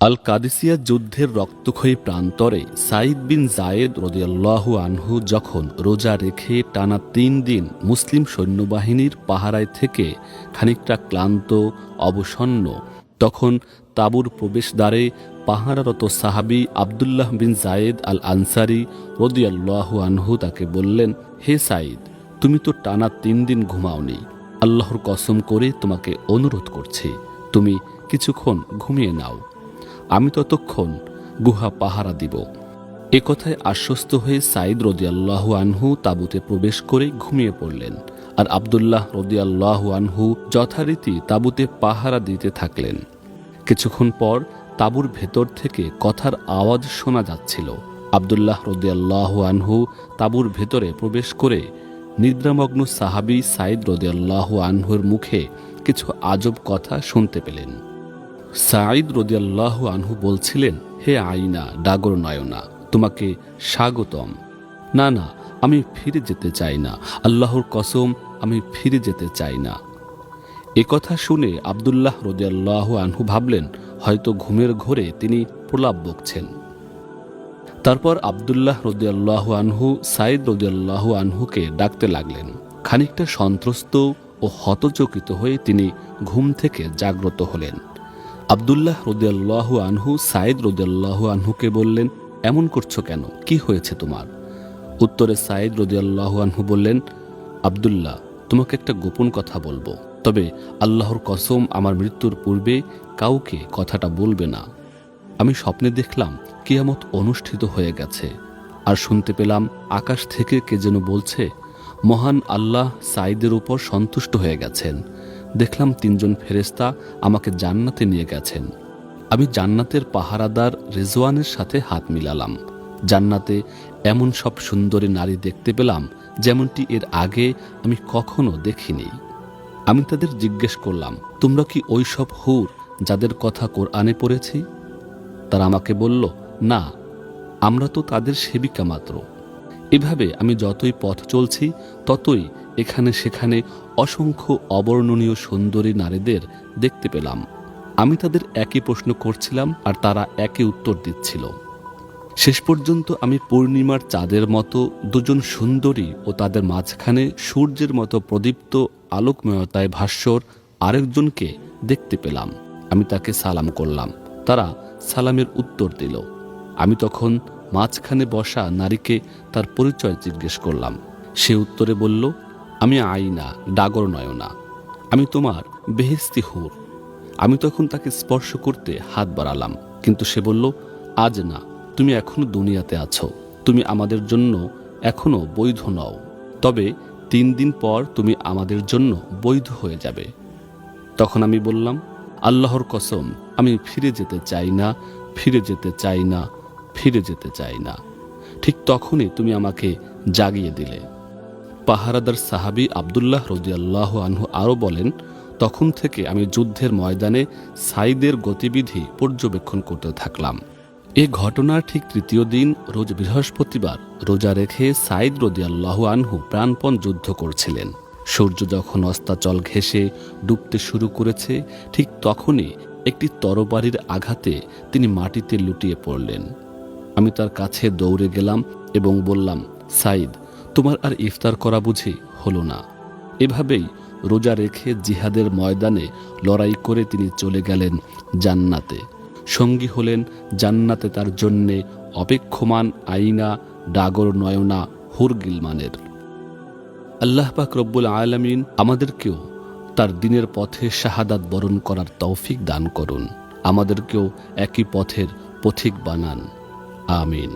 আল কাদিসিয়া যুদ্ধের রক্তক্ষয়ী প্রান্তরে সাইদ বিন জায়েদ রাদিয়াল্লাহু আনহু যখন রোজা রেখে টানা ৩ দিন মুসলিম সৈন্যবাহিনীর পাহারায় থেকে খানিকটা ক্লান্ত অবসন্ন, তখন তাঁবুর প্রবেশদ্বারে পাহারারত সাহাবী আবদুল্লাহ বিন জায়েদ আল আনসারী রাদিয়াল্লাহু আনহু তাকে বললেন, হে সাইদ, তুমি তো টানা ৩ দিন ঘুমাওনি। আল্লাহর কসম করে তোমাকে অনুরোধ করছি, তুমি কিছুক্ষণ ঘুমিয়ে নাও, আমি ততক্ষণ গুহা পাহারা দিব। এ কথায় আশ্বস্ত হয়ে সাইদ রাদিয়াল্লাহু আনহু তাঁবুতে প্রবেশ করে ঘুমিয়ে পড়লেন, আর আবদুল্লাহ রাদিয়াল্লাহু আনহু যথারীতি তাঁবুতে পাহারা দিতে থাকলেন। কিছুক্ষণ পর তাঁবুর ভেতর থেকে কথার আওয়াজ শোনা যাচ্ছিল। আবদুল্লাহ রাদিয়াল্লাহু আনহু তাঁবুর ভেতরে প্রবেশ করে নিদ্রামগ্ন সাহাবী সাইদ রাদিয়াল্লাহু আনহুর মুখে কিছু আজব কথা শুনতে পেলেন। সাঈদ রাদিয়াল্লাহু আনহু বলছিলেন, হে আইনা, ডাগর নয়না, তোমাকে স্বাগতম। না না, আমি ফিরে যেতে চাই না, আল্লাহর কসম, আমি ফিরে যেতে চাই না। এ কথা শুনে আবদুল্লাহ রাদিয়াল্লাহু আনহু ভাবলেন হয়তো ঘুমের ঘোরে তিনি প্রলাপ বকছেন। তারপর আবদুল্লাহ রাদিয়াল্লাহু আনহু সাইদ রাদিয়াল্লাহু আনহুকে ডাকতে লাগলেন। খানিকটা সন্ত্রস্ত ও হতচকিত হয়ে তিনি ঘুম থেকে জাগ্রত হলেন। আবদুল্লাহ রাদিয়াল্লাহু আনহু সাইদ রাদিয়াল্লাহু আনহুকে বললেন, এমন করছো কেন, কি হয়েছে তোমার? উত্তরে সাইদ রাদিয়াল্লাহু আনহু বললেন, আবদুল্লাহ, তোমাকে একটা গোপন কথা বলবো, তবে আল্লাহর কসম, আমার মৃত্যুর পূর্বে কাউকে কথাটা বলবে না। আমি স্বপ্নে দেখলাম কিয়ামত অনুষ্ঠিত হয়ে গেছে, আর শুনতে পেলাম আকাশ থেকে কে যেন বলছে, মহান আল্লাহ সাইদের উপর সন্তুষ্ট হয়ে গেছেন। দেখলাম ৩ জন ফেরেশতা আমাকে জান্নাতে নিয়ে গেছেন। আমি জান্নাতের পাহারাদার রিজওয়ানের সাথে হাত মিলালাম। জান্নাতে এমন সব সুন্দরী নারী দেখতে পেলাম যেমনটি এর আগে আমি কখনো দেখিনি। আমি তাদের জিজ্ঞেস করলাম, তোমরা কি ওই সব হুর যাদের কথা কোরআনে পড়েছি? তারা আমাকে বলল, না, আমরা তো তাদের সেবিকা মাত্র। এভাবে আমি যতই পথ চলছি ততই এখানে সেখানে অসংখ্য অবর্ণনীয় সুন্দরী নারীদের দেখতে পেলাম। আমি তাদের একই প্রশ্ন করছিলাম আর তারা একই উত্তর দিচ্ছিল। শেষ পর্যন্ত আমি পূর্ণিমার চাঁদের মতো 2 জন সুন্দরী ও তাদের মাঝখানে সূর্যের মতো প্রদীপ্ত আলোকময়তায় ভাস্বর আরেকজনকে দেখতে পেলাম। আমি তাকে সালাম করলাম, তারা সালামের উত্তর দিল। আমি তখন মাঝখানে বসা নারীকে তার পরিচয় জিজ্ঞেস করলাম। সে উত্তরে বলল, আমি আইনা, ডাগর নয়না, আমি তোমার বেহেশতি হুর। আমি তখন তাকে স্পর্শ করতে হাত বাড়ালাম, কিন্তু সে বলল, আজ না, তুমি এখনো দুনিয়াতে আছো, তুমি আমাদের জন্য এখনো বৈধ নও, তবে 3 দিন পর তুমি আমাদের জন্য বৈধ হয়ে যাবে। তখন আমি বললাম, আল্লাহর কসম, আমি ফিরে যেতে চাই না, ফিরে যেতে চাই না, ফিরে যেতে চাই না। ঠিক তখনই তুমি আমাকে জাগিয়ে দিলে। পাহারাদার সাহাবী আবদুল্লাহ রাদিয়াল্লাহু আনহু আরও বলেন, তখন থেকে আমি যুদ্ধের ময়দানে সাইদের গতিবিধি পর্যবেক্ষণ করতে থাকলাম। এ ঘটনার ঠিক 3য় দিন রোজ বৃহস্পতিবার রোজা রেখে সাইদ রাদিয়াল্লাহু আনহু প্রাণপণ যুদ্ধ করছিলেন। সূর্য যখন অস্তাচল ঘেঁষে ডুবতে শুরু করেছে, ঠিক তখনই একটি তরবারির আঘাতে তিনি মাটিতে লুটিয়ে পড়লেন। আমি তার কাছে দৌড়ে গেলাম এবং বললাম, সাইদ, তোমার আর ইফতার করা বুঝি হলো না? এভাবেই রোজা রেখে জিহাদের ময়দানে লড়াই করে তিনি চলে গেলেন জান্নাতে। সঙ্গী হলেন জান্নাতে তার জন্যে অপেক্ষমান আইনা, ডাগর নয়না, হুর গিলমানের। আল্লাহ পাক রব্বুল আলামিন আমাদেরকেও তার দ্বীনের পথে শাহাদাত বরণ করার তৌফিক দান করুন, আমাদেরকেও একই পথের পথিক বানান। আমিন।